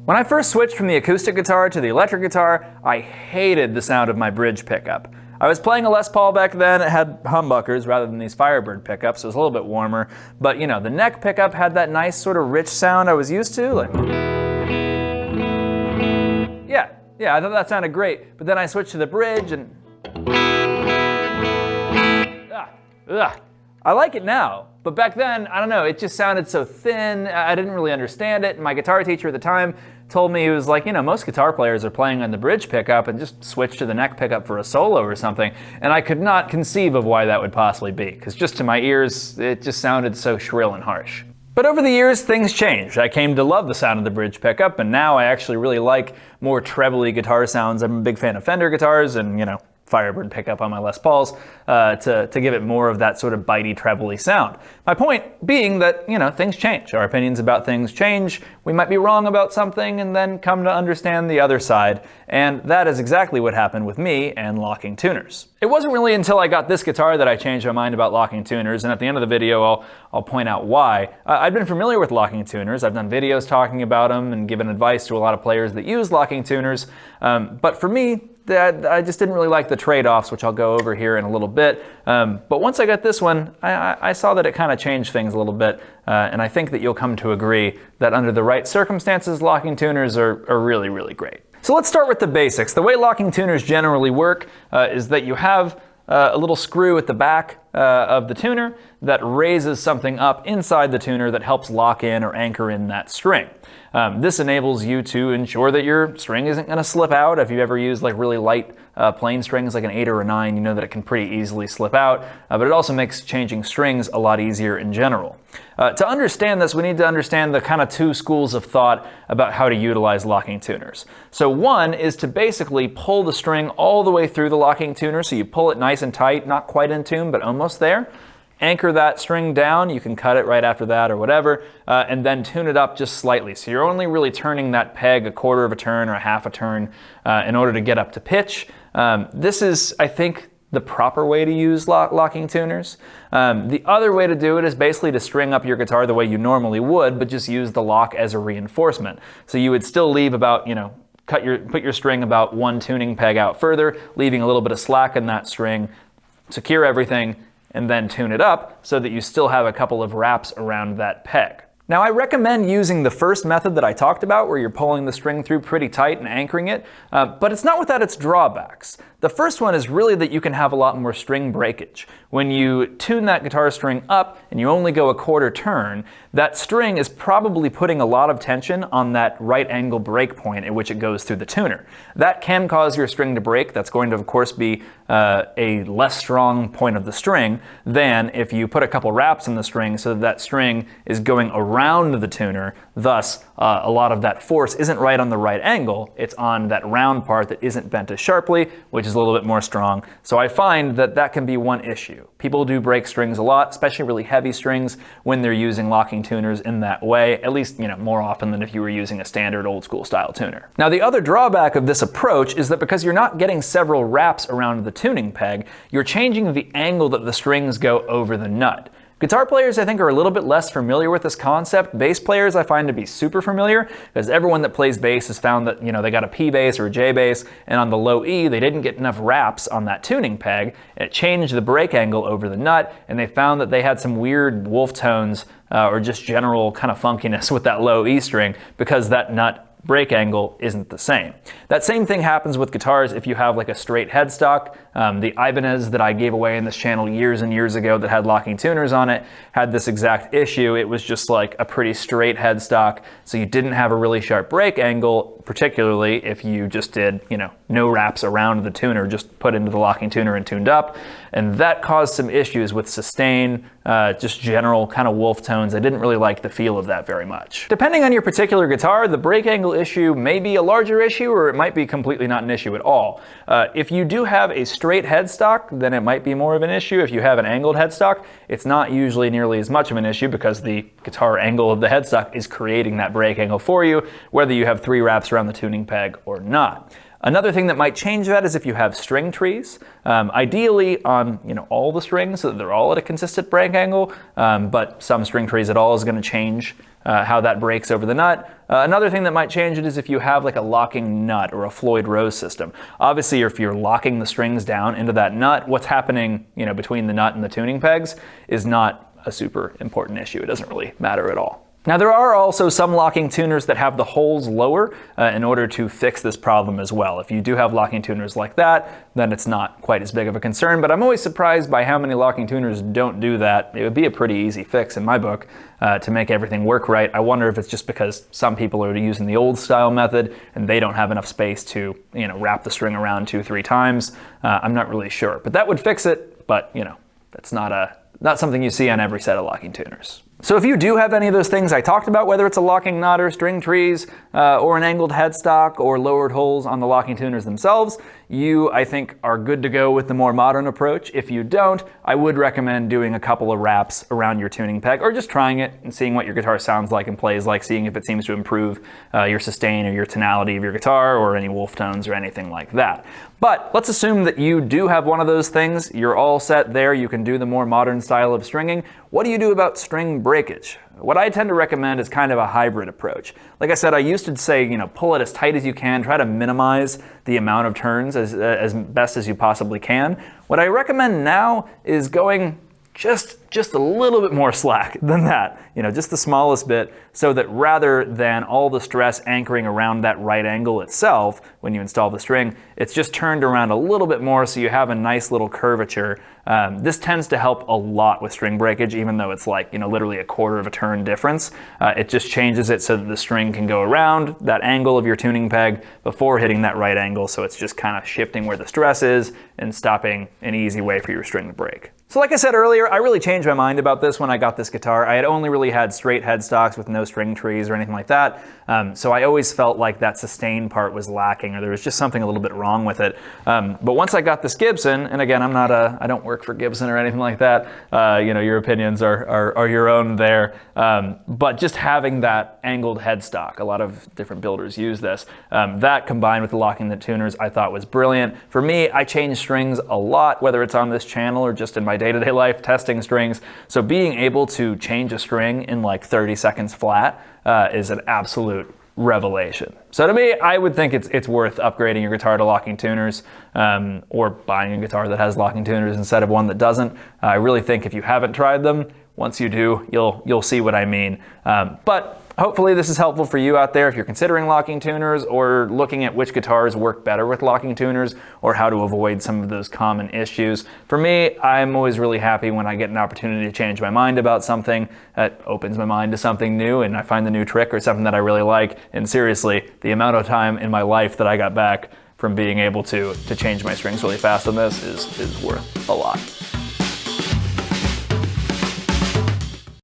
When I first switched from the acoustic guitar to the electric guitar, I hated the sound of my bridge pickup. I was playing a Les Paul back then. It had humbuckers rather than these Firebird pickups, so it was a little bit warmer. But you know, the neck pickup had that nice sort of rich sound I was used to. Like, yeah, I thought that sounded great. But then I switched to the bridge and I like it now, but back then, I don't know, it just sounded so thin. I didn't really understand it. My guitar teacher at the time told me, he was like, you know, most guitar players are playing on the bridge pickup and just switch to the neck pickup for a solo or something. And I could not conceive of why that would possibly be, because just to my ears, it just sounded so shrill and harsh. But over the years, things changed. I came to love the sound of the bridge pickup, and now I actually really like more trebly guitar sounds. I'm a big fan of Fender guitars and, you know, Firebird pickup on my Les Pauls to give it more of that sort of bitey, trebly sound. My point being that, you know, things change. Our opinions about things change. We might be wrong about something and then come to understand the other side. And that is exactly what happened with me and locking tuners. It wasn't really until I got this guitar that I changed my mind about locking tuners, and at the end of the video I'll point out why. I've been familiar with locking tuners. I've done videos talking about them and given advice to a lot of players that use locking tuners. But for me, I just didn't really like the trade-offs, which I'll go over here in a little bit. But once I got this one, I saw that it kind of changed things a little bit, and I think that you'll come to agree that under the right circumstances, locking tuners are really, really great. So let's start with the basics. The way locking tuners generally work is that you have a little screw at the back of the tuner that raises something up inside the tuner that helps lock in or anchor in that string. This enables you to ensure that your string isn't going to slip out. If you ever use like really light plain strings like an 8 or a 9, you know that it can pretty easily slip out, but it also makes changing strings a lot easier in general. To understand this, we need to understand the kind of two schools of thought about how to utilize locking tuners. So one is to basically pull the string all the way through the locking tuner, so you pull it nice and tight, not quite in tune, but almost there. Anchor that string down, you can cut it right after that or whatever, and then tune it up just slightly. So you're only really turning that peg a quarter of a turn or a half a turn in order to get up to pitch. This is, I think, the proper way to use locking tuners. The other way to do it is basically to string up your guitar the way you normally would, but just use the lock as a reinforcement. So you would still leave about, you know, put your string about one tuning peg out further, leaving a little bit of slack in that string, secure everything, and then tune it up so that you still have a couple of wraps around that peg. Now, I recommend using the first method that I talked about, where you're pulling the string through pretty tight and anchoring it, but it's not without its drawbacks. The first one is really that you can have a lot more string breakage. When you tune that guitar string up and you only go a quarter turn, that string is probably putting a lot of tension on that right angle break point at which it goes through the tuner. That can cause your string to break. That's going to, of course, be a less strong point of the string than if you put a couple wraps in the string so that that string is going around the tuner. Thus, a lot of that force isn't right on the right angle. It's on that round part that isn't bent as sharply, which is a little bit more strong. So I find that that can be one issue. People do break strings a lot, especially really heavy strings, when they're using locking tuners in that way, at least, you know, more often than if you were using a standard old school style tuner. Now, the other drawback of this approach is that because you're not getting several wraps around the tuning peg, you're changing the angle that the strings go over the nut. Guitar players, I think, are a little bit less familiar with this concept. Bass players I find to be super familiar, because everyone that plays bass has found that, you know, they got a P bass or a J bass, and on the low E, they didn't get enough wraps on that tuning peg. It changed the break angle over the nut, and they found that they had some weird wolf tones or just general kind of funkiness with that low E string because that nut break angle isn't the same. That same thing happens with guitars if you have like a straight headstock. The Ibanez that I gave away in this channel years and years ago that had locking tuners on it had this exact issue. It was just like a pretty straight headstock, so you didn't have a really sharp break angle, particularly if you just did, you know, no wraps around the tuner, just put into the locking tuner and tuned up. And that caused some issues with sustain, just general kind of wolf tones. I didn't really like the feel of that very much. Depending on your particular guitar, the break angle issue may be a larger issue, or it might be completely not an issue at all. If you do have a straight headstock, then it might be more of an issue. If you have an angled headstock, it's not usually nearly as much of an issue because the guitar angle of the headstock is creating that break angle for you, whether you have 3 wraps around the tuning peg or not. Another thing that might change that is if you have string trees, ideally on all the strings so that they're all at a consistent break angle, but some string trees at all is going to change how that breaks over the nut. Another thing that might change it is if you have like a locking nut or a Floyd Rose system. Obviously, if you're locking the strings down into that nut, what's happening between the nut and the tuning pegs is not a super important issue. It doesn't really matter at all. Now there are also some locking tuners that have the holes lower in order to fix this problem as well. If you do have locking tuners like that, then it's not quite as big of a concern, but I'm always surprised by how many locking tuners don't do that. It would be a pretty easy fix in my book to make everything work right. I wonder if it's just because some people are using the old style method and they don't have enough space to wrap the string around 2-3 times. I'm not really sure, but that would fix it, but that's not something you see on every set of locking tuners. So if you do have any of those things I talked about, whether it's a locking nut or string trees or an angled headstock or lowered holes on the locking tuners themselves, you, I think, are good to go with the more modern approach. If you don't, I would recommend doing a couple of wraps around your tuning peg or just trying it and seeing what your guitar sounds like and plays like, seeing if it seems to improve your sustain or your tonality of your guitar or any wolf tones or anything like that. But let's assume that you do have one of those things. You're all set there. You can do the more modern style of stringing. What do you do about string breakage? What I tend to recommend is kind of a hybrid approach. Like I said, I used to say, pull it as tight as you can, try to minimize the amount of turns as best as you possibly can. What I recommend now is going just a little bit more slack than that, just the smallest bit, so that rather than all the stress anchoring around that right angle itself when you install the string, it's just turned around a little bit more so you have a nice little curvature. This tends to help a lot with string breakage, even though it's like, literally a quarter of a turn difference. It just changes it so that the string can go around that angle of your tuning peg before hitting that right angle, so it's just kind of shifting where the stress is and stopping an easy way for your string to break. So like I said earlier, I really changed my mind about this when I got this guitar. I had only really had straight headstocks with no string trees or anything like that. So I always felt like that sustain part was lacking, or there was just something a little bit wrong with it. But once I got this Gibson, and again, I don't work for Gibson or anything like that. Your opinions are your own there. But just having that angled headstock, a lot of different builders use this. That combined with locking the tuners, I thought was brilliant. For me, I change strings a lot, whether it's on this channel or just in my day-to-day life testing strings. So being able to change a string in like 30 seconds flat is an absolute revelation. So to me, I would think it's worth upgrading your guitar to locking tuners or buying a guitar that has locking tuners instead of one that doesn't. I really think if you haven't tried them, once you do, you'll see what I mean. But hopefully this is helpful for you out there if you're considering locking tuners or looking at which guitars work better with locking tuners or how to avoid some of those common issues. For me, I'm always really happy when I get an opportunity to change my mind about something. That opens my mind to something new and I find the new trick or something that I really like. And seriously, the amount of time in my life that I got back from being able to change my strings really fast on this is worth a lot.